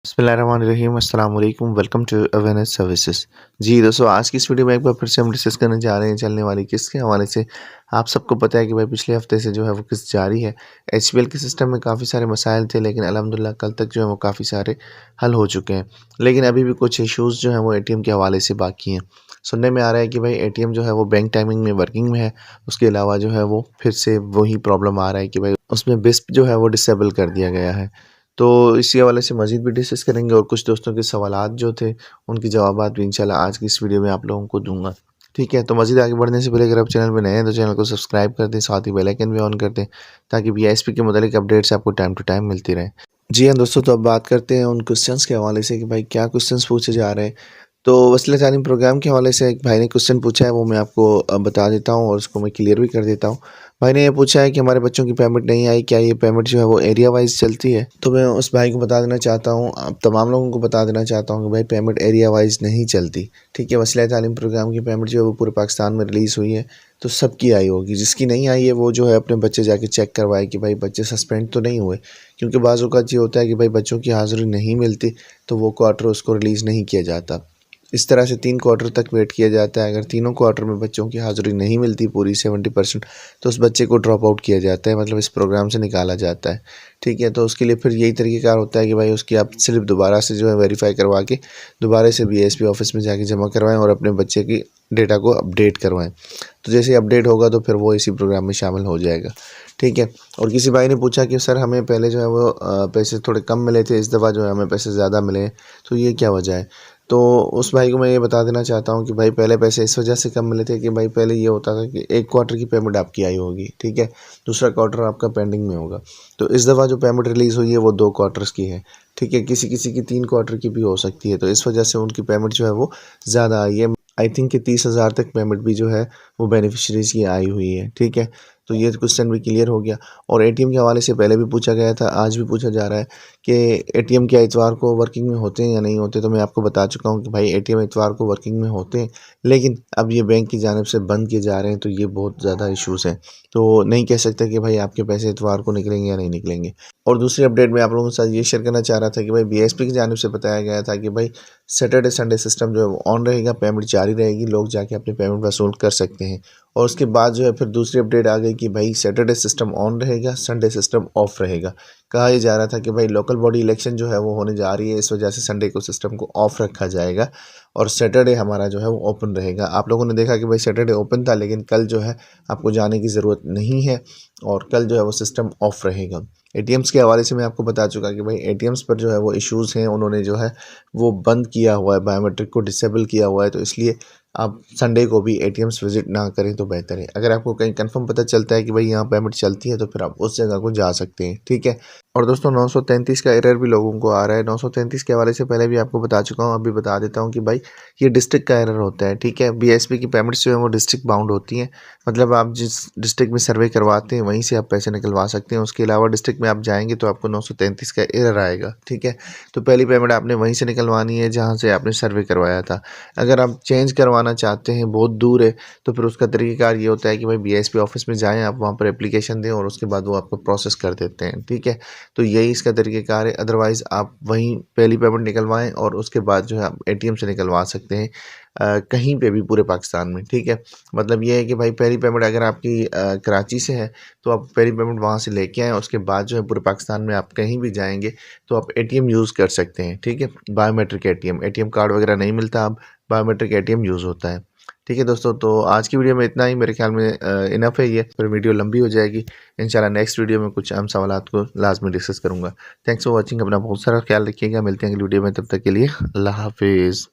बिस्मिल्लाहिर्रहमानिर्रहीम अस्सलाम वालेकुम वेलकम टू अवेयरनेस सर्विसेज। जी दोस्तों, आज की इस वीडियो में एक बार फिर से हम डिस्कस करने जा रहे हैं चलने वाली किस्त के हवाले से। आप सबको पता है कि भाई पिछले हफ्ते से जो है वो किस्त जारी है। एचपीएल के सिस्टम में काफ़ी सारे मसाइल थे, लेकिन अल्हम्दुलिल्लाह कल तक जो है वो काफ़ी सारे हल हो चुके हैं। लेकिन अभी भी कुछ इशूज़ जो हैं वो एटीएम के हवाले से बाकी हैं। सुनने में आ रहा है कि भाई एटीएम जो है वो बैंक टाइमिंग में वर्किंग में है। उसके अलावा जो है वो फिर से वही प्रॉब्लम आ रहा है कि भाई उसमें बिस्प जो है वो डिसेबल कर दिया गया है। तो इसी हवाले से मज़ीद भी डिस्कस करेंगे और कुछ दोस्तों के सवालात जो थे उनकी जवाबात भी इंशाल्लाह आज की इस वीडियो में आप लोगों को दूंगा। ठीक है, तो मज़ीद आगे बढ़ने से पहले अगर आप चैनल पर नए हैं तो चैनल को सब्सक्राइब कर दें, साथ ही बेल आइकन भी ऑन कर दें ताकि वीआईएसपी के मुतालिक अपडेट्स आपको टाइम टू टाइम मिलती रहें। जी हाँ दोस्तों, तो अब बात करते हैं उन क्वेश्चंस के हवाले से कि भाई क्या क्वेश्चंस पूछे जा रहे हैं। तो वसीला तालीम प्रोग्राम के हवाले से एक भाई ने क्वेश्चन पूछा है, वो मैं आपको बता देता हूँ और उसको मैं क्लियर भी कर देता हूँ। भाई ने ये पूछा है कि हमारे बच्चों की पेमेंट नहीं आई, क्या ये पेमेंट जो है वो एरिया वाइज चलती है। तो मैं उस भाई को बता देना चाहता हूँ, आप तमाम लोगों को बता देना चाहता हूँ कि भाई पेमेंट एरिया वाइज नहीं चलती। ठीक है, वसीला तालीम प्रोग्राम की पेमेंट जो है वो पूरे पाकिस्तान में रिलीज़ हुई है, तो सबकी आई होगी। जिसकी नहीं आई है वो जो है अपने बच्चे जाके चेक करवाए कि भाई बच्चे सस्पेंड तो नहीं हुए, क्योंकि बाज़ औक़ात ये होता है कि भाई बच्चों की हाज़िरी नहीं मिलती तो वो क्वार्टर उसको रिलीज़ नहीं किया जाता। इस तरह से 3 क्वार्टर तक वेट किया जाता है। अगर तीनों क्वार्टर में बच्चों की हाज़िरी नहीं मिलती पूरी 70%, तो उस बच्चे को ड्रॉप आउट किया जाता है, मतलब इस प्रोग्राम से निकाला जाता है। ठीक है, तो उसके लिए फिर यही तरीक़ेकार होता है कि भाई उसकी आप स्लिप दोबारा से जो है वेरीफ़ाई करवा के दोबारा से बीएसपी ऑफ़िस में जाके जमा करवाएँ और अपने बच्चे की डेटा को अपडेट करवाएँ। तो जैसे अपडेट होगा तो फिर वो इसी प्रोग्राम में शामिल हो जाएगा। ठीक है, और किसी भाई ने पूछा कि सर हमें पहले जो है वो पैसे थोड़े कम मिले थे, इस दफ़ा जो है हमें पैसे ज़्यादा मिले हैं, तो ये क्या वजह है। तो उस भाई को मैं ये बता देना चाहता हूँ कि भाई पहले पैसे इस वजह से कम मिले थे कि भाई पहले ये होता था कि एक क्वार्टर की पेमेंट आपकी आई होगी, ठीक है, दूसरा क्वार्टर आपका पेंडिंग में होगा। तो इस दफ़ा जो पेमेंट रिलीज़ हुई है वो 2 क्वार्टर्स की है। ठीक है, किसी किसी की 3 क्वार्टर की भी हो सकती है, तो इस वजह से उनकी पेमेंट जो है वो ज़्यादा आई है। आई थिंक कि 30,000 तक पेमेंट भी जो है वो बेनिफिशरीज़ की आई हुई है। ठीक है, तो ये क्वेश्चन भी क्लियर हो गया। और एटीएम के हवाले से पहले भी पूछा गया था, आज भी पूछा जा रहा है कि एटीएम क्या इतवार को वर्किंग में होते हैं या नहीं होते। तो मैं आपको बता चुका हूँ कि भाई एटीएम इतवार को वर्किंग में होते हैं, लेकिन अब ये बैंक की जानिब से बंद किए जा रहे हैं, तो ये बहुत ज़्यादा इशूज़ हैं। तो नहीं कह सकते कि भाई आपके पैसे इतवार को निकलेंगे या नहीं निकलेंगे। और दूसरी अपडेट मैं आप लोगों के साथ ये शेयर करना चाह रहा था कि भाई बीएसपी की जानिब से बताया गया था कि भाई सैटरडे संडे सिस्टम जो है वो ऑन रहेगा, पेमेंट जारी रहेगी, लोग जाके अपनी पेमेंट वसूल कर सकते हैं। और उसके बाद जो है फिर दूसरी अपडेट आ गई कि भाई सैटरडे सिस्टम ऑन रहेगा, संडे सिस्टम ऑफ रहेगा। कहा यह जा रहा था कि भाई लोकल बॉडी इलेक्शन जो है वो होने जा रही है, इस वजह से संडे को सिस्टम को ऑफ रखा जाएगा और सैटरडे हमारा जो है वो ओपन रहेगा। आप लोगों ने देखा कि भाई सैटरडे ओपन था, लेकिन कल जो है आपको जाने की ज़रूरत नहीं है और कल जो है वो सिस्टम ऑफ रहेगा। एटीएम्स के हवाले से मैं आपको बता चुका कि भाई एटीएम्स पर जो है वो इश्यूज़ हैं, उन्होंने जो है वो बंद किया हुआ है, बायोमेट्रिक को डिसेबल किया हुआ है, तो इसलिए आप संडे को भी एटीएम्स विज़िट ना करें तो बेहतर है। अगर आपको कहीं कंफर्म पता चलता है कि भाई यहाँ पेमेंट चलती है तो फिर आप उस जगह को जा सकते हैं। ठीक है, और दोस्तों 933 का एरर भी लोगों को आ रहा है। 933 के हवाले से पहले भी आपको बता चुका हूँ, अभी बता देता हूँ कि भाई ये डिस्ट्रिक्ट का एरर होता है। ठीक है, बीएसपी की पेमेंट्स जो है वो डिस्ट्रिक्ट बाउंड होती हैं, मतलब आप जिस डिस्ट्रिक्ट में सर्वे करवाते हैं वहीं से आप पैसे निकलवा सकते हैं। उसके अलावा डिस्ट्रिक्ट में आप जाएंगे तो आपको 933 का एरर आएगा। ठीक है, तो पहली पेमेंट आपने वहीं से निकलवानी है जहाँ से आपने सर्वे करवाया था। अगर आप चेंज करवाना चाहते हैं, बहुत दूर है, तो फिर उसका तरीक़ाकार ये होता है कि भाई बीएसपी ऑफिस में जाएँ, आप वहाँ पर एप्लीकेशन दें और उसके बाद वो आपको प्रोसेस कर देते हैं। ठीक है, तो यही इसका तरीक़ाकार है। अदरवाइज़ आप वहीं पहली पेमेंट निकलवाएँ और उसके बाद जो है आप एटीएम से निकलवा सकते हैं कहीं पे भी पूरे पाकिस्तान में। ठीक है, मतलब ये है कि भाई पहली पेमेंट अगर आपकी कराची से है तो आप पहली पेमेंट वहाँ से लेके आएँ, उसके बाद जो है पूरे पाकिस्तान में आप कहीं भी जाएंगे तो आप एटीएम यूज़ कर सकते हैं। ठीक है, बायोमेट्रिक एटीएम कार्ड वगैरह नहीं मिलता, अब बायोमेट्रिक एटीएम यूज़ होता है। ठीक है दोस्तों, तो आज की वीडियो में इतना ही, मेरे ख्याल में इनफ है ये, फिर वीडियो लंबी हो जाएगी। इंशाल्लाह नेक्स्ट वीडियो में कुछ अहम सवालात को लाजमी डिस्कस करूँगा। थैंक्स फॉर वॉचिंग, अपना बहुत सारा ख्याल रखिएगा। मिलते हैं अगली वीडियो में, तब तक के लिए अल्लाह हाफिज़।